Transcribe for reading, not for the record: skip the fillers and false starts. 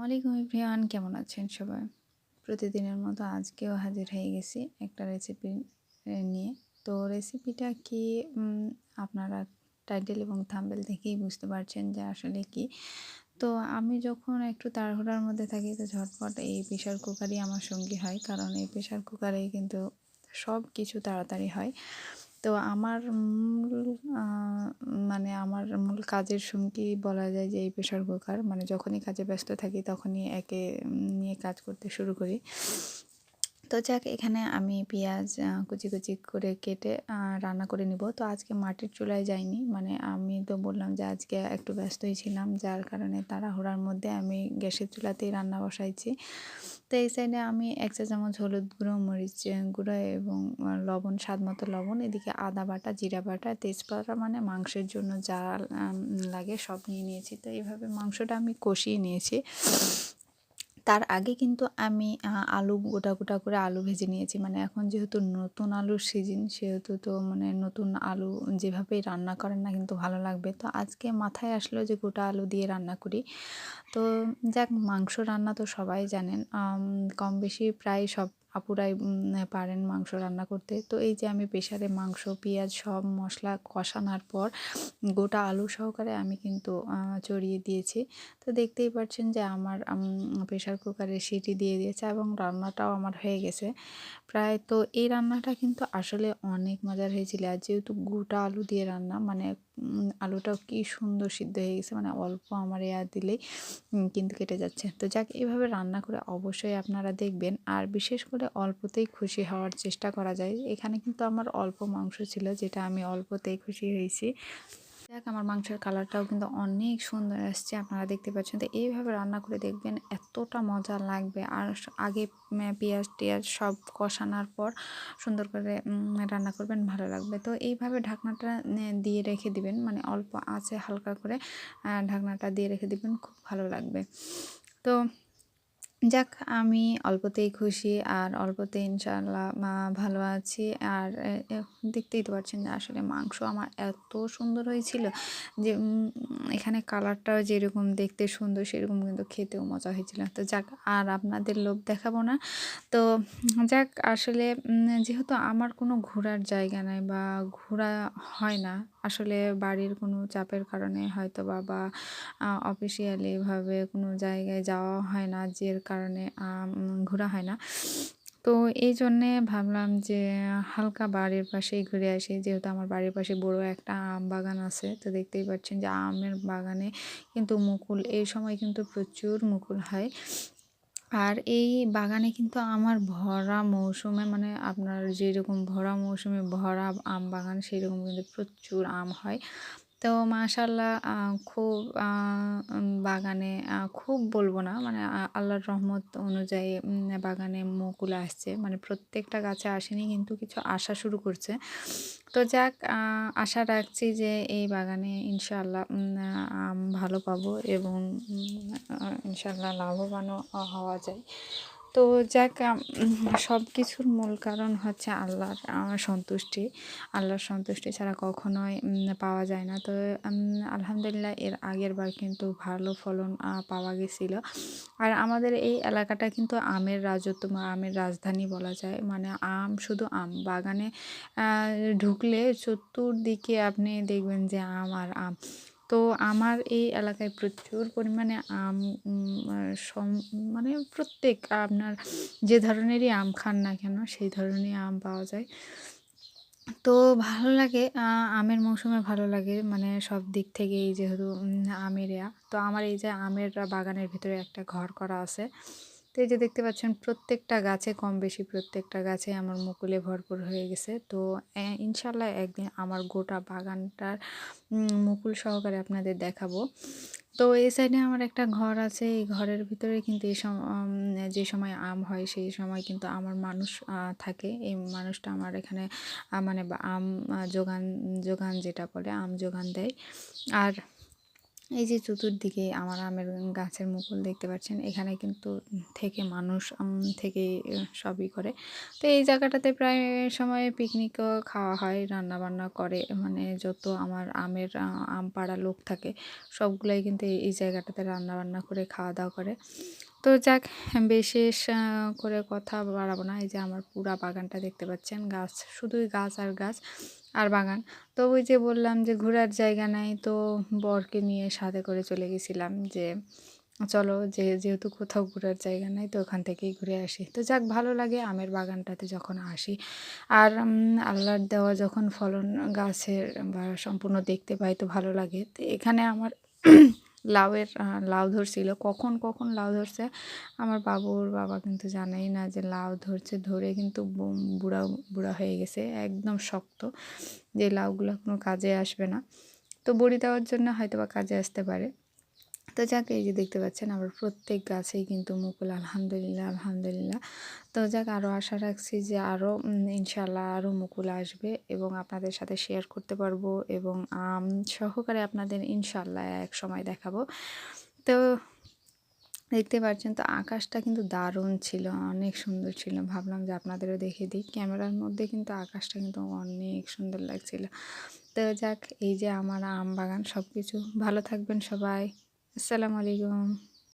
আসসালামাইকুম এভরিওয়ান, কেমন আছেন সবাই? প্রতিদিনের মতো আজকেও হাজির হয়ে গেছি একটা রেসিপি নিয়ে। তো রেসিপিটা কি আপনারা টাইটেল এবং থাম্বনেল দেখেই বুঝতে পারছেন যে আসলে কি। তো আমি যখন একটু তাড়াহুড়ার মধ্যে থাকি তো ঝটপট এই প্রেশার কুকারই আমার সঙ্গী হয়, কারণ এই প্রেশার কুকারেই কিন্তু সব কিছু তাড়াতাড়ি হয়। তো আমার মূল আ মানে আমার মূল কাজের সঙ্গী বলা যায় যে এই প্রেশার কুকার। মানে যখনই কাজে ব্যস্ত থাকি তখনই একে নিয়ে কাজ করতে শুরু করি। তো যাক, এখানে আমি পেঁয়াজ কুচি, কুচি করে কেটে রান্না করে নিব। তো আজকে মাটির চুলায় যাইনি। মানে আমি তো বললাম যে আজকে একটু ব্যস্তই ছিলাম। যার কারণে তাড়াহুড়ার মধ্যে আমি গ্যাসের চুলাতেই রান্না বসাইছি। তো এই সাইডে আমি ১ চা চামচ হলুদ গুঁড়ো, মরিচ গুঁড়ো এবং লবণ, স্বাদমতো লবণ, এদিকে আদা বাটা, জিরা বাটা, তেজপাতা, মানে মাংসের জন্য যা লাগে সব নিয়ে নিয়েছি। তো এইভাবে মাংসটা আমি কষিয়ে নিয়েছি। তার আগে কিন্তু আমি আলু গোটা, গোটা করে আলু ভেজে নিয়েছি। মানে এখন যেহেতু নতুন আলুর সিজন, সেহেতু তো মানে নতুন আলু যেভাবেই রান্না করেন না কিন্তু ভালো লাগবে। তো আজকে মাথায় আসলো যে গোটা আলু দিয়ে রান্না করি। তো যাক, মাংস রান্না তো সবাই জানেন। কম বেশি প্রায় সব আপুরাই পারেন মাংস রান্না করতে। তো এই যে আমি প্রেসারে মাংস, পেঁয়াজ সব মশলা কষানোর পর গোটা আলু সহকারে আমি কিন্তু চড়িয়ে দিয়েছি। তো দেখতেই পাচ্ছেন যে আমার প্রেশার কুকারে সিটি দিয়ে দিয়েছে এবং রান্নাটাও আমার হয়ে গেছে প্রায়। তো এই রান্নাটা কিন্তু আসলে অনেক মজার হয়েছিল। আর যেহেতু গোটা আলু দিয়ে রান্না, মানে আলুটাও কি সুন্দর সিদ্ধ হয়ে গেছে, মানে অল্প আমার দিলেই কিন্তু কেটে যাচ্ছে। তো যাক, এভাবে রান্না করে অবশ্যই আপনারা দেখবেন। আর বিশেষ করে অল্পতেই খুশি হওয়ার চেষ্টা করা যায়। এখানে কিন্তু আমার অল্প মাংস ছিল, যেটা আমি অল্পতেই খুশি হয়েছি। যাক, আমার মাংসের কালারটাও কিন্তু অনেক সুন্দর আসছে, আপনারা দেখতে পাচ্ছেন। তো এইভাবে রান্না করে দেখবেন, এতটা মজা লাগবে। আর আগে পেঁয়াজ-টেয়াজ সব কষানোর পর সুন্দর করে রান্না করবেন, ভালো লাগবে। তো এইভাবে ঢাকনাটা দিয়ে রেখে দিবেন, মানে অল্প আঁচে হালকা করে ঢাকনাটা দিয়ে রেখে দিবেন, খুব ভালো লাগবে। তো যাক, আমি অল্পতেই খুশি আর অল্পতেই ইনশাআল্লাহ ভালো আছি। আর দেখতেই তো পাচ্ছেন যে আসলে মাংস আমার এত সুন্দর হয়েছিল যে এখানে কালারটাও যেরকম দেখতে সুন্দর, সেরকম কিন্তু খেতেও মজা হয়েছিল। তো যাক, আর আপনাদের লোভ দেখাবো না। তো যাক, আসলে যেহেতু আমার কোনো ঘোরার জায়গা নাই বা ঘোরা হয় না, আসলে বাড়ির কোনো চাপের কারণে হয়তোবা বা অফিসিয়ালি এভাবে কোনো জায়গায় যাওয়া হয় না, যে কারণে ঘোরা হয় না। তো এই জন্যে ভাবলাম যে হালকা বাড়ির পাশেই ঘুরে আসি। যেহেতু আমার বাড়ির পাশে বড় একটা আম বাগান আছে। তো দেখতেই পাচ্ছেন যে আমের বাগানে কিন্তু মুকুল, এই সময় কিন্তু প্রচুর মুকুল হয়। আর এই বাগানে কিন্তু আমার ভরা মৌসুমে, মানে আপনার যেরকম ভরা মৌসুমে ভরা আম বাগান, সেরকম কিন্তু প্রচুর আম হয়। তো মাশাআল্লাহ, খুব বাগানে খুব বলবো না, মানে আল্লাহর রহমত অনুযায়ী বাগানে মুকুল আসছে। মানে প্রত্যেকটা গাছে আসেনি, কিন্তু কিছু আসা শুরু করছে। তো যাক, আশা রাখছি যে এই বাগানে ইনশাআল্লাহ আম ভালো পাবো এবং ইনশাআল্লাহ লাভবানও হওয়া যায়। তো যাক, সব কিছুর মূল কারণ হচ্ছে আল্লাহর সন্তুষ্টি। আল্লাহর সন্তুষ্টি ছাড়া কখনোই পাওয়া যায় না। তো আলহামদুলিল্লাহ, এর আগের বার কিন্তু ভালো ফলন পাওয়া গেছিল। আর আমাদের এই এলাকাটা কিন্তু আমের রাজত্ব বা আমের রাজধানী বলা যায়। মানে আম, শুধু আম। বাগানে ঢুকলে চতুর্দিকে আপনি দেখবেন যে আম আর আম। তো আমার এই এলাকায় প্রচুর পরিমাণে আম, মানে প্রত্যেক আপনার যে ধরনেরই আম খান না কেন, সেই ধরনের আম পাওয়া যায়। তো ভালো লাগে, আমের মৌসুমে ভালো লাগে, মানে সব দিক থেকেই, যেহেতু আমের তো আমার এই যে আমের বাগানের ভিতরে একটা ঘর করা আছে। তো এই যে দেখতে পাচ্ছেন, প্রত্যেকটা গাছে কম বেশি প্রত্যেকটা গাছে আমার মুকুলে ভরপুর হয়ে গেছে। তো ইনশাল্লাহ একদিন আমার গোটা বাগানটার মুকুল সহকারে আপনাদের দেখাবো। তো এই সাইডে আমার একটা ঘর আছে। এই ঘরের ভিতরে কিন্তু যে সময় আম হয়, সেই সময় কিন্তু আমার মানুষ থাকে। এই মানুষটা আমার এখানে মানে আম যোগান যোগান যেটা বলে, আম যোগান দেয়। আর এই যে চতুর্দিকে আমার আমের গাছের মুকুল দেখতে পাচ্ছেন, এখানে কিন্তু থেকে মানুষ থেকে সবই করে। তো এই জায়গাটাতে প্রায় সময় পিকনিকও খাওয়া হয়, রান্নাবান্না করে, মানে যত আমার আমের আম পাড়া লোক থাকে সবগুলাই কিন্তু এই জায়গাটাতে রান্নাবান্না করে খাওয়া দাওয়া করে। তো যাক, বিশেষ করে কথা বাড়াবো না। এই যে আমার পুরা বাগানটা দেখতে পাচ্ছেন, গাছ, শুধুই গাছ আর গাছ আর বাগান। তো ওই যে বললাম যে ঘোরার জায়গা নাই, তো বরকে নিয়ে সাথে করে চলে গেছিলাম যে চলো, যেহেতু কোথাও ঘোরার জায়গা নাই তো ওখান থেকেই ঘুরে আসি। তো যাক, ভালো লাগে আমের বাগানটাতে যখন আসি। আর আল্লাহর দেওয়া যখন ফলন গাছের বা সম্পূর্ণ দেখতে পাই তো ভালো লাগে। তো এখানে আমার লাউ ধরছিল, কখন লাউ ধরছে আমার বাবুর বাবা কিন্তু জানেই না যে লাউ ধরছে, ধরে কিন্তু বুড়া বুড়া হয়ে গেছে, একদম শক্ত, যে লাউগুলো কোনো কাজে আসবে না। তো বড়ি দেওয়ার জন্য হয়তো বা কাজে আসতে পারে। তো যাক, এই যে দেখতে পাচ্ছেন আবার প্রত্যেক গাছেই কিন্তু মুকুল, আলহামদুলিল্লাহ আলহামদুলিল্লাহ। তো যাক, আরও আশা রাখছি যে আরও ইনশাল্লাহ আরও মুকুল আসবে এবং আপনাদের সাথে শেয়ার করতে পারবো এবং সহকারে আপনাদের ইনশাল্লাহ এক সময় দেখাবো। তো দেখতে পাচ্ছেন, তো আকাশটা কিন্তু দারুণ ছিল, অনেক সুন্দর ছিল। ভাবলাম যে আপনাদেরও দেখিয়ে দিই, ক্যামেরার মধ্যে কিন্তু আকাশটা কিন্তু অনেক সুন্দর লাগছিল। তো যাক, এই যে আমার আম বাগান সব কিছু। ভালো থাকবেন সবাই। আসসালামু আলাইকুম।